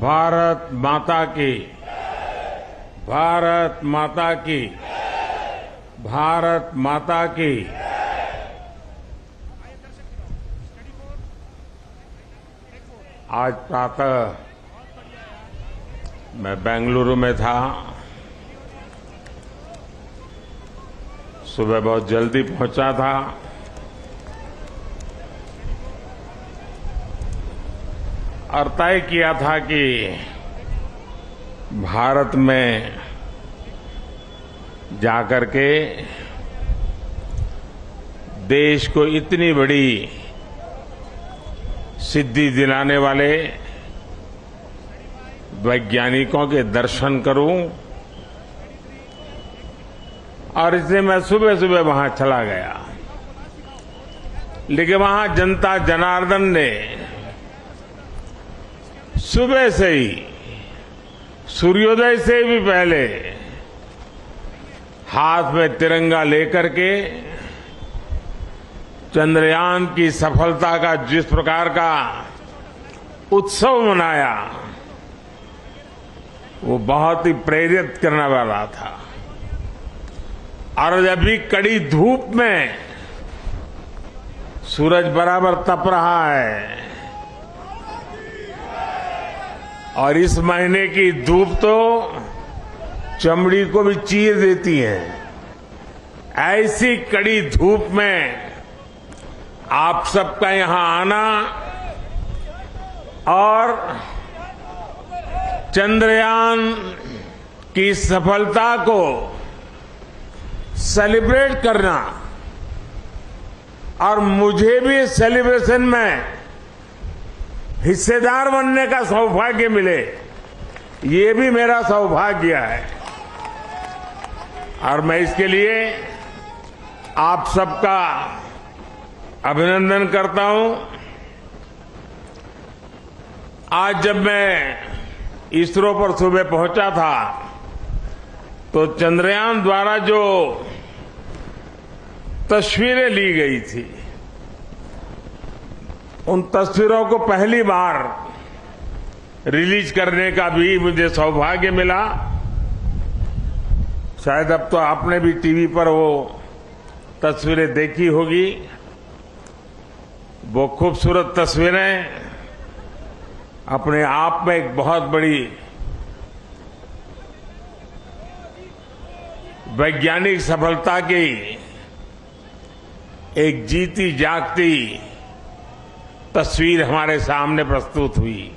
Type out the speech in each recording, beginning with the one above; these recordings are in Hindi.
भारत माता की, भारत माता की, भारत माता की। आज प्रातः मैं बेंगलुरु में था। सुबह बहुत जल्दी पहुंचा था। और तय किया था कि भारत में जाकर के देश को इतनी बड़ी सिद्धि दिलाने वाले वैज्ञानिकों के दर्शन करूं। और इसलिए मैं सुबह सुबह वहां चला गया। लेकिन वहां जनता जनार्दन ने सुबह से ही, सूर्योदय से भी पहले हाथ में तिरंगा लेकर के चंद्रयान की सफलता का जिस प्रकार का उत्सव मनाया, वो बहुत ही प्रेरित करने वाला था। और अभी कड़ी धूप में सूरज बराबर तप रहा है और इस महीने की धूप तो चमड़ी को भी चीर देती है। ऐसी कड़ी धूप में आप सबका यहां आना और चंद्रयान की सफलता को सेलिब्रेट करना और मुझे भी इस सेलिब्रेशन में हिस्सेदार बनने का सौभाग्य मिले, ये भी मेरा सौभाग्य है। और मैं इसके लिए आप सबका अभिनंदन करता हूं। आज जब मैं इसरो पर सुबह पहुंचा था तो चंद्रयान द्वारा जो तस्वीरें ली गई थी, उन तस्वीरों को पहली बार रिलीज करने का भी मुझे सौभाग्य मिला। शायद अब तो आपने भी टीवी पर वो तस्वीरें देखी होगी। वो खूबसूरत तस्वीरें अपने आप में एक बहुत बड़ी वैज्ञानिक सफलता की एक जीती जागती तस्वीर हमारे सामने प्रस्तुत हुई।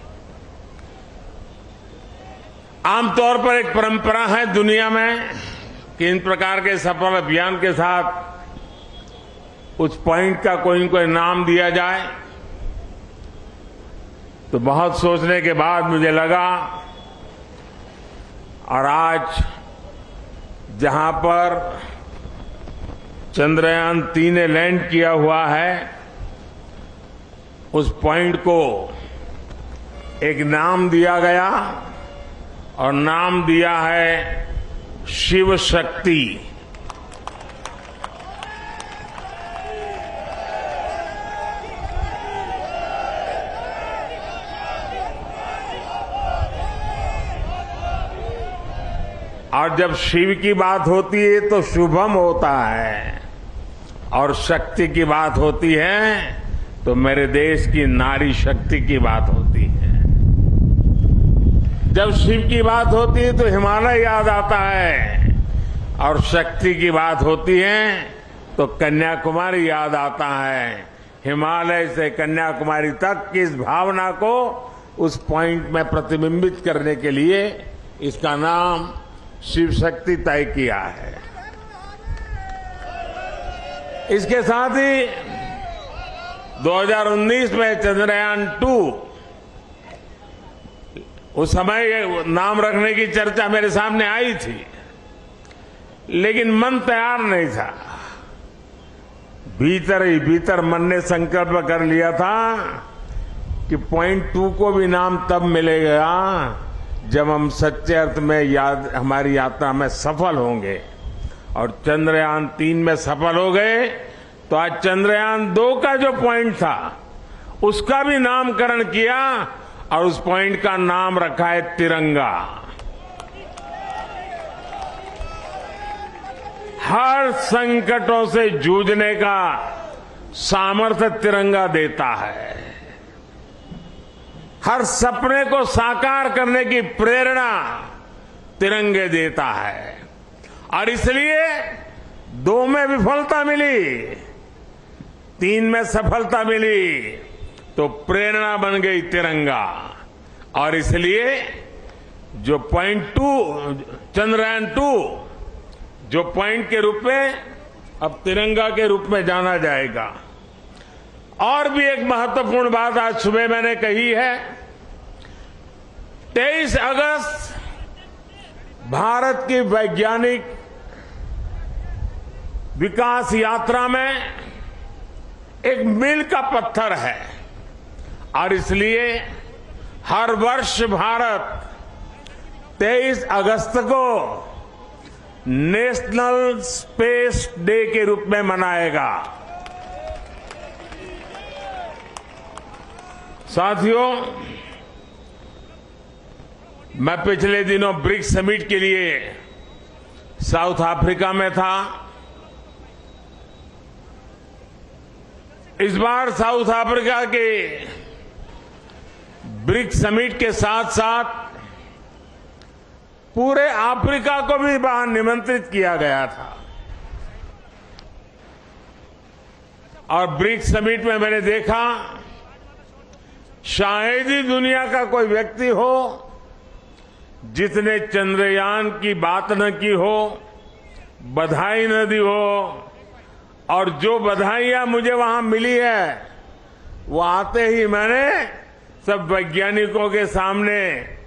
आमतौर पर एक परंपरा है दुनिया में कि इन प्रकार के सफल अभियान के साथ उस पॉइंट का कोई न कोई नाम दिया जाए। तो बहुत सोचने के बाद मुझे लगा, और आज जहां पर चंद्रयान 3 ने लैंड किया हुआ है, उस पॉइंट को एक नाम दिया गया और नाम दिया है शिव शक्ति। और जब शिव की बात होती है तो शुभम होता है, और शक्ति की बात होती है तो मेरे देश की नारी शक्ति की बात होती है। जब शिव की बात होती है तो हिमालय याद आता है, और शक्ति की बात होती है तो कन्याकुमारी याद आता है। हिमालय से कन्याकुमारी तक की इस भावना को उस पॉइंट में प्रतिबिंबित करने के लिए इसका नाम शिव शक्ति तय किया है। इसके साथ ही 2019 में चंद्रयान 2, उस समय नाम रखने की चर्चा मेरे सामने आई थी, लेकिन मन तैयार नहीं था। भीतर ही भीतर मन ने संकल्प कर लिया था कि पॉइंट 2 को भी नाम तब मिलेगा जब हम सच्चे अर्थ में हमारी यात्रा में सफल होंगे। और चंद्रयान 3 में सफल हो गए तो आज चंद्रयान 2 का जो पॉइंट था उसका भी नामकरण किया और उस पॉइंट का नाम रखा है तिरंगा। हर संकटों से जूझने का सामर्थ्य तिरंगा देता है। हर सपने को साकार करने की प्रेरणा तिरंगे देता है। और इसलिए 2 में विफलता मिली, 3 में सफलता मिली, तो प्रेरणा बन गई तिरंगा। और इसलिए जो पॉइंट 2 चंद्रयान 2 जो पॉइंट के रूप में अब तिरंगा के रूप में जाना जाएगा। और भी एक महत्वपूर्ण बात आज सुबह मैंने कही है। 23 अगस्त भारत की वैज्ञानिक विकास यात्रा में एक मील का पत्थर है। और इसलिए हर वर्ष भारत 23 अगस्त को नेशनल स्पेस डे के रूप में मनाएगा। साथियों, मैं पिछले दिनों ब्रिक्स समिट के लिए साउथ अफ्रीका में था। इस बार साउथ अफ्रीका के ब्रिक्स समिट के साथ साथ पूरे अफ्रीका को भी वहां निमंत्रित किया गया था। और ब्रिक्स समिट में मैंने देखा, शायद ही दुनिया का कोई व्यक्ति हो जिसने चंद्रयान की बात न की हो, बधाई न दी हो। और जो बधाइयां मुझे वहां मिली है, वो आते ही मैंने सब वैज्ञानिकों के सामने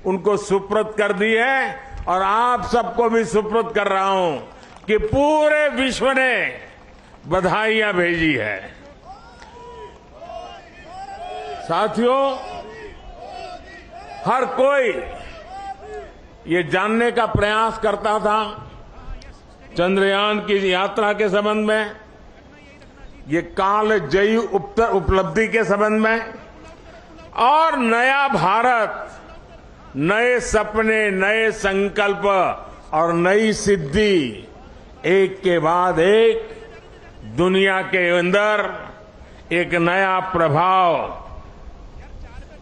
उनको सुपुर्द कर दी है। और आप सबको भी सुपुर्द कर रहा हूं कि पूरे विश्व ने बधाइयां भेजी है। साथियों, हर कोई ये जानने का प्रयास करता था चंद्रयान की यात्रा के संबंध में, ये कालजयी उपलब्धि के संबंध में, और नया भारत, नए सपने, नए संकल्प और नई सिद्धि एक के बाद एक दुनिया के अंदर एक नया प्रभाव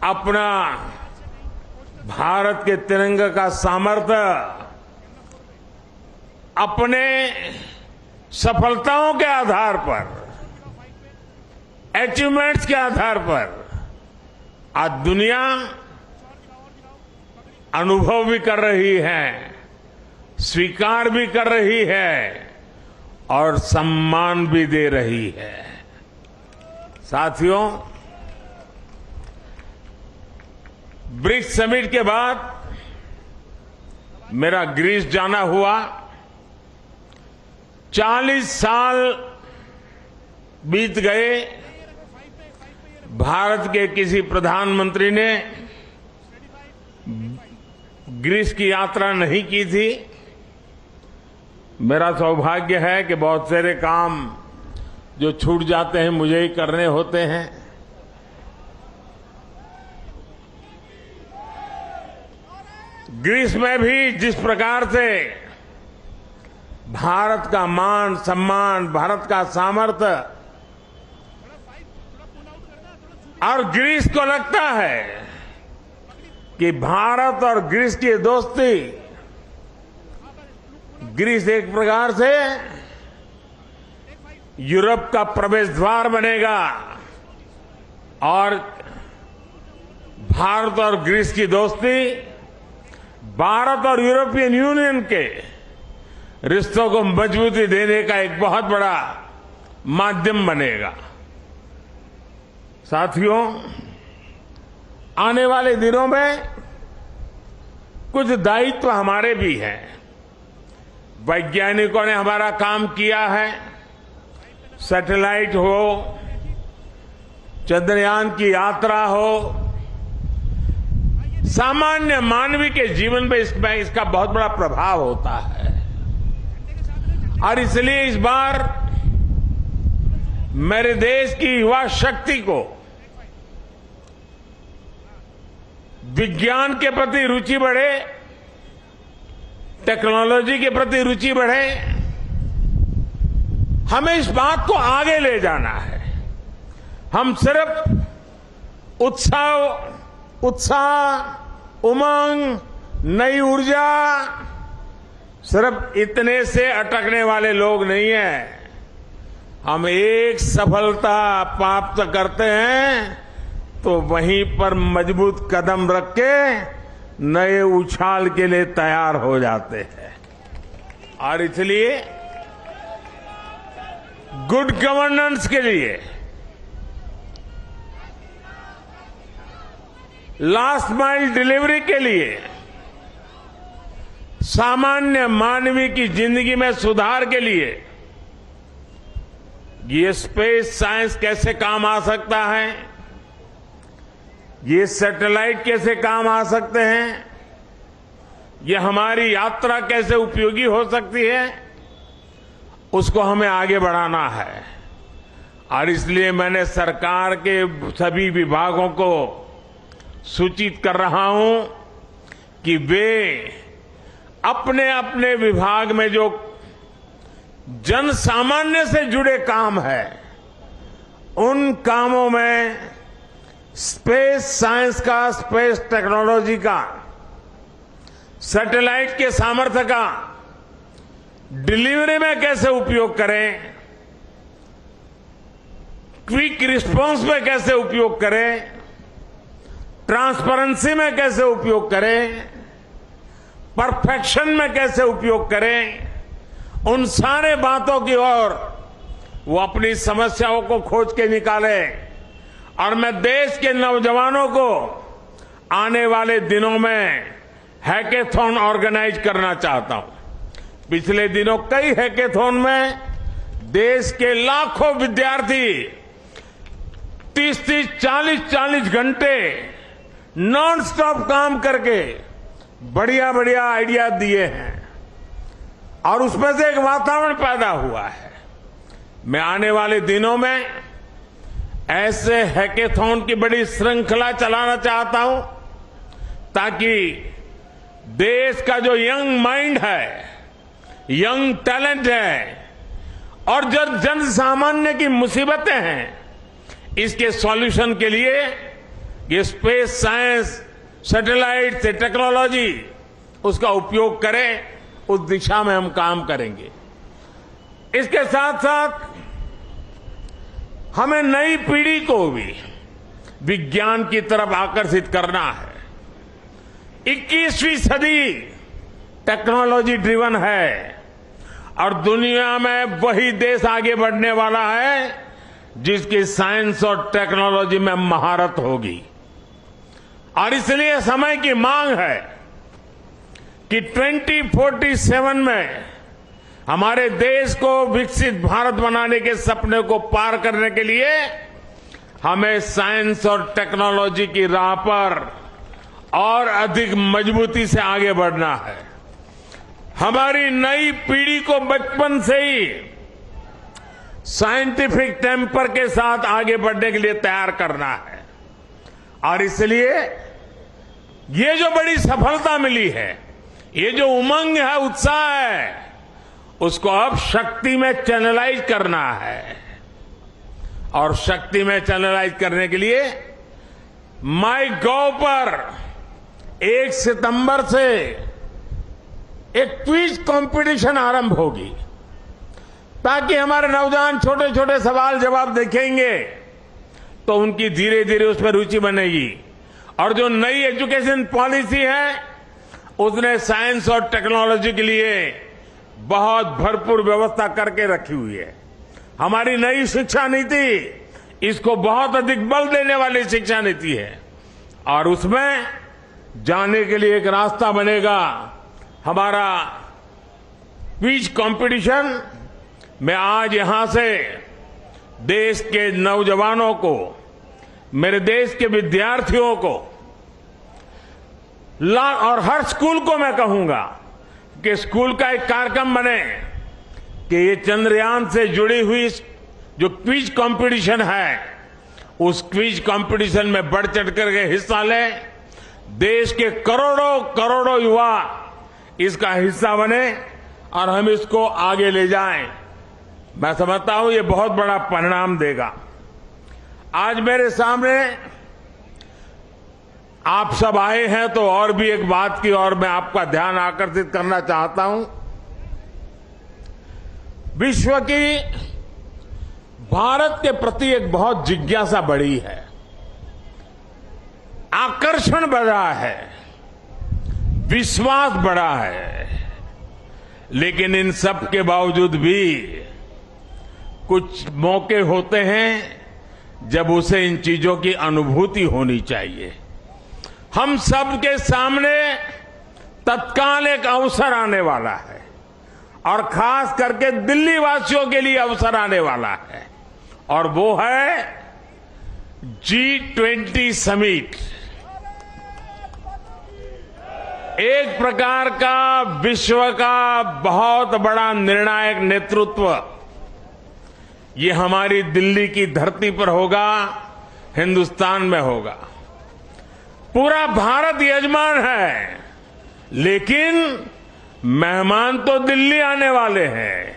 अपना भारत के तिरंगे का सामर्थ्य अपने सफलताओं के आधार पर, अचीवमेंट्स के आधार पर आज दुनिया अनुभव भी कर रही है, स्वीकार भी कर रही है और सम्मान भी दे रही है। साथियों, ब्रिक्स समिट के बाद मेरा ग्रीस जाना हुआ। 40 साल बीत गए, भारत के किसी प्रधानमंत्री ने ग्रीस की यात्रा नहीं की थी। मेरा सौभाग्य है कि बहुत सारे काम जो छूट जाते हैं मुझे ही करने होते हैं। ग्रीस में भी जिस प्रकार से भारत का मान सम्मान, भारत का सामर्थ्य, और ग्रीस को लगता है कि भारत और ग्रीस की दोस्ती, ग्रीस एक प्रकार से यूरोप का प्रवेश द्वार बनेगा और भारत और ग्रीस की दोस्ती भारत और यूरोपियन यूनियन के रिश्तों को मजबूती देने का एक बहुत बड़ा माध्यम बनेगा। साथियों, आने वाले दिनों में कुछ दायित्व हमारे भी हैं। वैज्ञानिकों ने हमारा काम किया है, सैटेलाइट हो, चंद्रयान की यात्रा हो, सामान्य मानवीय के जीवन में इसका बहुत बड़ा प्रभाव होता है। और इसलिए इस बार मेरे देश की युवा शक्ति को विज्ञान के प्रति रुचि बढ़े, टेक्नोलॉजी के प्रति रुचि बढ़े। हमें इस बात को आगे ले जाना है। हम सिर्फ उत्साह, उमंग, नई ऊर्जा, सिर्फ इतने से अटकने वाले लोग नहीं हैं। हम एक सफलता प्राप्त करते हैं तो वहीं पर मजबूत कदम रख के नए उछाल के लिए तैयार हो जाते हैं। और इसलिए गुड गवर्नेंस के लिए, लास्ट माइल डिलीवरी के लिए, सामान्य मानवीय की जिंदगी में सुधार के लिए ये स्पेस साइंस कैसे काम आ सकता है, ये सैटेलाइट कैसे काम आ सकते हैं, ये हमारी यात्रा कैसे उपयोगी हो सकती है, उसको हमें आगे बढ़ाना है। और इसलिए मैंने सरकार के सभी विभागों को सूचित कर रहा हूं कि वे अपने अपने विभाग में जो जन सामान्य से जुड़े काम है, उन कामों में स्पेस साइंस का, स्पेस टेक्नोलॉजी का, सैटेलाइट के सामर्थ्य का डिलीवरी में कैसे उपयोग करें, क्विक रिस्पांस में कैसे उपयोग करें, ट्रांसपेरेंसी में कैसे उपयोग करें, परफेक्शन में कैसे उपयोग करें, उन सारे बातों की ओर वो अपनी समस्याओं को खोज के निकाले। और मैं देश के नौजवानों को आने वाले दिनों में हैकेथॉन ऑर्गेनाइज करना चाहता हूं। पिछले दिनों कई हैकेथॉन में देश के लाखों विद्यार्थी 30-30, 40-40 घंटे नॉन स्टॉप काम करके बढ़िया बढ़िया आइडिया दिए हैं और उसमें से एक वातावरण पैदा हुआ है। मैं आने वाले दिनों में ऐसे हैकेथॉन की बड़ी श्रृंखला चलाना चाहता हूं ताकि देश का जो यंग माइंड है, यंग टैलेंट है और जो जन सामान्य की मुसीबतें हैं, इसके सॉल्यूशन के लिए ये स्पेस साइंस, सैटेलाइट से टेक्नोलॉजी, उसका उपयोग करें। उस दिशा में हम काम करेंगे। इसके साथ साथ हमें नई पीढ़ी को भी विज्ञान की तरफ आकर्षित करना है। 21वीं सदी टेक्नोलॉजी ड्रिवन है और दुनिया में वही देश आगे बढ़ने वाला है जिसकी साइंस और टेक्नोलॉजी में महारत होगी। और इसलिए समय की मांग है कि 2047 में हमारे देश को विकसित भारत बनाने के सपने को पार करने के लिए हमें साइंस और टेक्नोलॉजी की राह पर और अधिक मजबूती से आगे बढ़ना है। हमारी नई पीढ़ी को बचपन से ही साइंटिफिक टेम्पर के साथ आगे बढ़ने के लिए तैयार करना है। और इसलिए ये जो बड़ी सफलता मिली है, ये जो उमंग है, उत्साह है, उसको अब शक्ति में चैनलाइज करना है। और शक्ति में चैनलाइज करने के लिए माईगॉव पर 1 सितंबर से एक क्विज कंपटीशन आरंभ होगी ताकि हमारे नौजवान छोटे छोटे सवाल जवाब देखेंगे तो उनकी धीरे धीरे उसमें रुचि बनेगी। और जो नई एजुकेशन पॉलिसी है उसने साइंस और टेक्नोलॉजी के लिए बहुत भरपूर व्यवस्था करके रखी हुई है। हमारी नई शिक्षा नीति इसको बहुत अधिक बल देने वाली शिक्षा नीति है और उसमें जाने के लिए एक रास्ता बनेगा हमारा क्विज कंपटीशन। मैं आज यहां से देश के नौजवानों को, मेरे देश के विद्यार्थियों को और हर स्कूल को मैं कहूंगा कि स्कूल का एक कार्यक्रम बने कि ये चंद्रयान से जुड़ी हुई जो क्विज कंपटीशन है उस क्विज कंपटीशन में बढ़ चढ़ करके हिस्सा लें देश के करोड़ों करोड़ों युवा इसका हिस्सा बने और हम इसको आगे ले जाएं। मैं समझता हूं ये बहुत बड़ा परिणाम देगा। आज मेरे सामने आप सब आए हैं तो और भी एक बात की और मैं आपका ध्यान आकर्षित करना चाहता हूं। विश्व की भारत के प्रति एक बहुत जिज्ञासा बढ़ी है, आकर्षण बढ़ा है, विश्वास बढ़ा है, लेकिन इन सब के बावजूद भी कुछ मौके होते हैं जब उसे इन चीजों की अनुभूति होनी चाहिए। हम सब के सामने तत्काल एक अवसर आने वाला है और खास करके दिल्ली वासियों के लिए अवसर आने वाला है, और वो है G20 समिट। एक प्रकार का विश्व का बहुत बड़ा निर्णायक नेतृत्व ये हमारी दिल्ली की धरती पर होगा, हिंदुस्तान में होगा। पूरा भारत यजमान है, लेकिन मेहमान तो दिल्ली आने वाले हैं।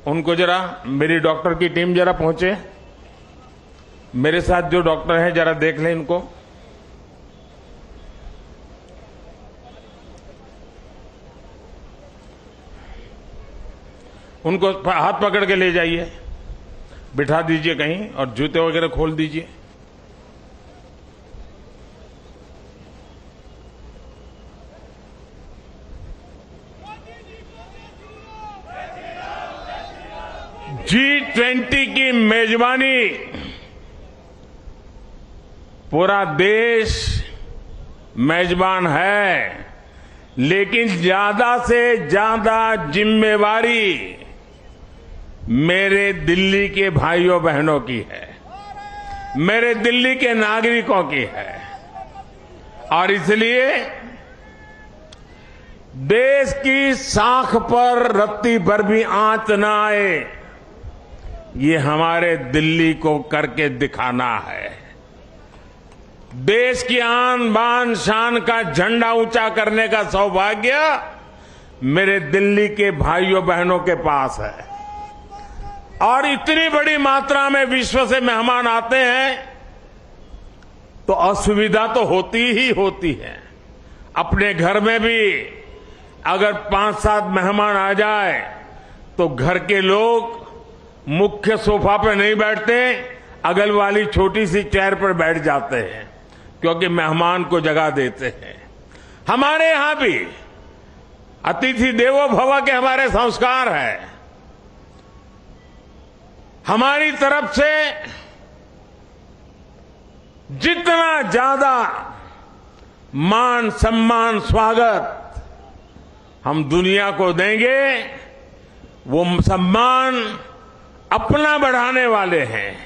उनको जरा मेरी डॉक्टर की टीम जरा पहुंचे, मेरे साथ जो डॉक्टर हैं जरा देख लें इनको। उनको हाथ पकड़ के ले जाइए, बिठा दीजिए कहीं और जूते वगैरह खोल दीजिए। G20 की मेजबानी पूरा देश मेजबान है, लेकिन ज्यादा से ज्यादा जिम्मेवारी मेरे दिल्ली के भाइयों बहनों की है, मेरे दिल्ली के नागरिकों की है। और इसलिए देश की साख पर रत्ती भर भी आंच न आए, ये हमारे दिल्ली को करके दिखाना है। देश की आन बान शान का झंडा ऊंचा करने का सौभाग्य मेरे दिल्ली के भाइयों बहनों के पास है। और इतनी बड़ी मात्रा में विश्व से मेहमान आते हैं तो असुविधा तो होती ही होती है। अपने घर में भी अगर 5-7 मेहमान आ जाए तो घर के लोग मुख्य सोफा पे नहीं बैठते, अगल वाली छोटी सी चेयर पर बैठ जाते हैं, क्योंकि मेहमान को जगह देते हैं। हमारे यहां भी अतिथि देवो भव के हमारे संस्कार है। हमारी तरफ से जितना ज्यादा मान सम्मान स्वागत हम दुनिया को देंगे, वो सम्मान अपना बढ़ाने वाले हैं,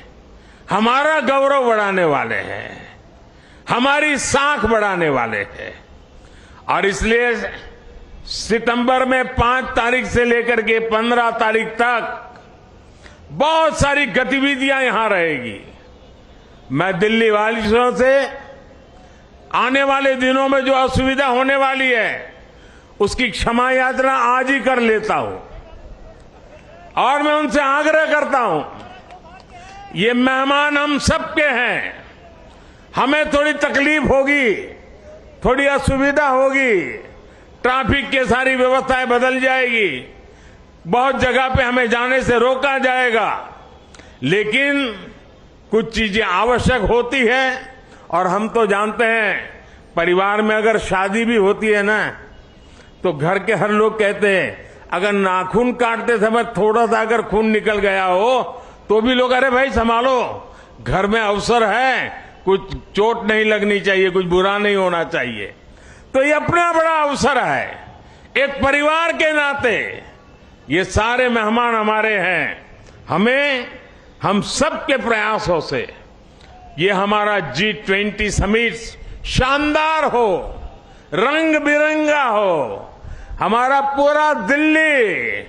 हमारा गौरव बढ़ाने वाले हैं, हमारी साख बढ़ाने वाले हैं। और इसलिए सितंबर में 5 तारीख से लेकर के 15 तारीख तक बहुत सारी गतिविधियां यहां रहेगी। मैं दिल्ली वासियों से आने वाले दिनों में जो असुविधा होने वाली है उसकी क्षमा याचना आज ही कर लेता हूं, और मैं उनसे आग्रह करता हूं, ये मेहमान हम सबके हैं। हमें थोड़ी तकलीफ होगी, थोड़ी असुविधा होगी, ट्रैफिक की सारी व्यवस्थाएं बदल जाएगी, बहुत जगह पे हमें जाने से रोका जाएगा, लेकिन कुछ चीजें आवश्यक होती है। और हम तो जानते हैं, परिवार में अगर शादी भी होती है ना, तो घर के हर लोग कहते हैं अगर नाखून काटते समय थोड़ा सा अगर खून निकल गया हो तो भी लोग, अरे भाई संभालो, घर में अवसर है, कुछ चोट नहीं लगनी चाहिए, कुछ बुरा नहीं होना चाहिए। तो ये अपना बड़ा अवसर है। एक परिवार के नाते ये सारे मेहमान हमारे हैं। हम सबके प्रयासों से ये हमारा G20 समिट शानदार हो, रंग बिरंगा हो, हमारा पूरा दिल्ली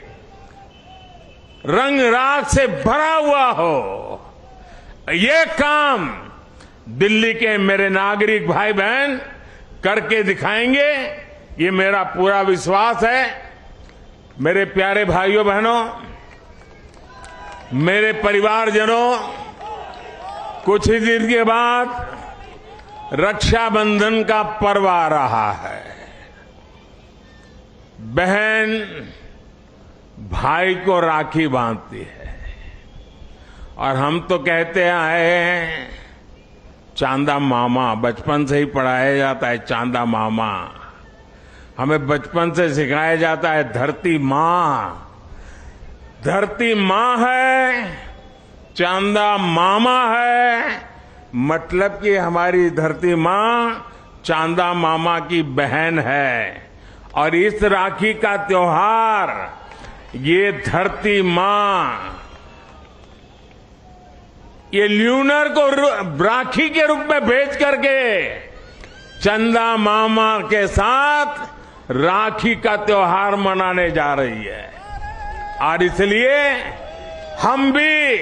रंग राग से भरा हुआ हो। ये काम दिल्ली के मेरे नागरिक भाई बहन करके दिखाएंगे, ये मेरा पूरा विश्वास है। मेरे प्यारे भाइयों बहनों, मेरे परिवारजनों, कुछ ही दिन के बाद रक्षाबंधन का पर्व आ रहा है। बहन भाई को राखी बांधती है और हम तो कहते आए हैं चांदा मामा, बचपन से ही पढ़ाया जाता है चांदा मामा। हमें बचपन से सिखाया जाता है धरती माँ। धरती माँ है, चांदा मामा है, मतलब कि हमारी धरती माँ चांदा मामा की बहन है। और इस राखी का त्योहार ये धरती माँ ये ल्यूनर को राखी के रूप में भेज करके चंदा मामा के साथ राखी का त्योहार मनाने जा रही है। और इसलिए हम भी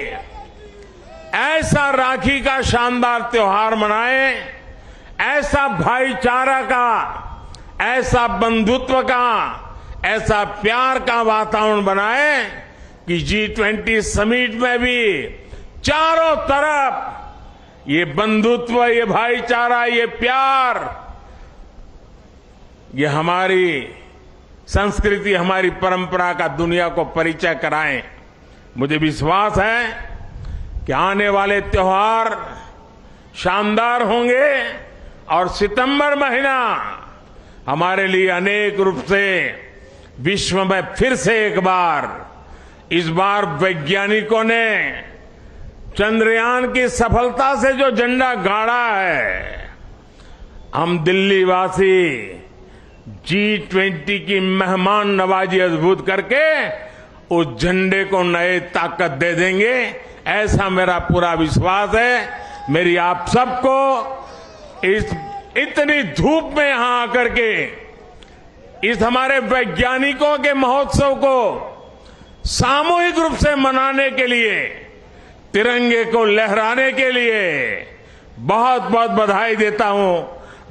ऐसा राखी का शानदार त्योहार मनाएं, ऐसा भाईचारा का, ऐसा बंधुत्व का, ऐसा प्यार का वातावरण बनाएं कि G20 समिट में भी चारों तरफ ये बंधुत्व, ये भाईचारा, ये प्यार, ये हमारी संस्कृति, हमारी परंपरा का दुनिया को परिचय कराएं। मुझे विश्वास है कि आने वाले त्योहार शानदार होंगे और सितंबर महीना हमारे लिए अनेक रूप से विश्व में फिर से एक बार, इस बार वैज्ञानिकों ने चंद्रयान की सफलता से जो झंडा गाड़ा है, हम दिल्ली वासी G20 की मेहमान नवाजी अद्भुत करके उस झंडे को नए ताकत दे देंगे, ऐसा मेरा पूरा विश्वास है। मेरी आप सबको इस इतनी धूप में यहां आकर के इस हमारे वैज्ञानिकों के महोत्सव को सामूहिक रूप से मनाने के लिए, तिरंगे को लहराने के लिए बहुत बहुत बधाई देता हूं,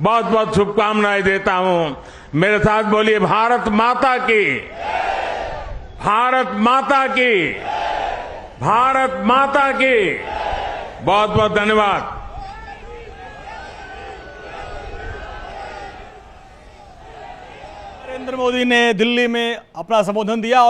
बहुत बहुत शुभकामनाएं देता हूं। मेरे साथ बोलिए भारत माता की, भारत माता की, भारत माता की। बहुत बहुत धन्यवाद। नरेंद्र मोदी ने दिल्ली में अपना संबोधन दिया।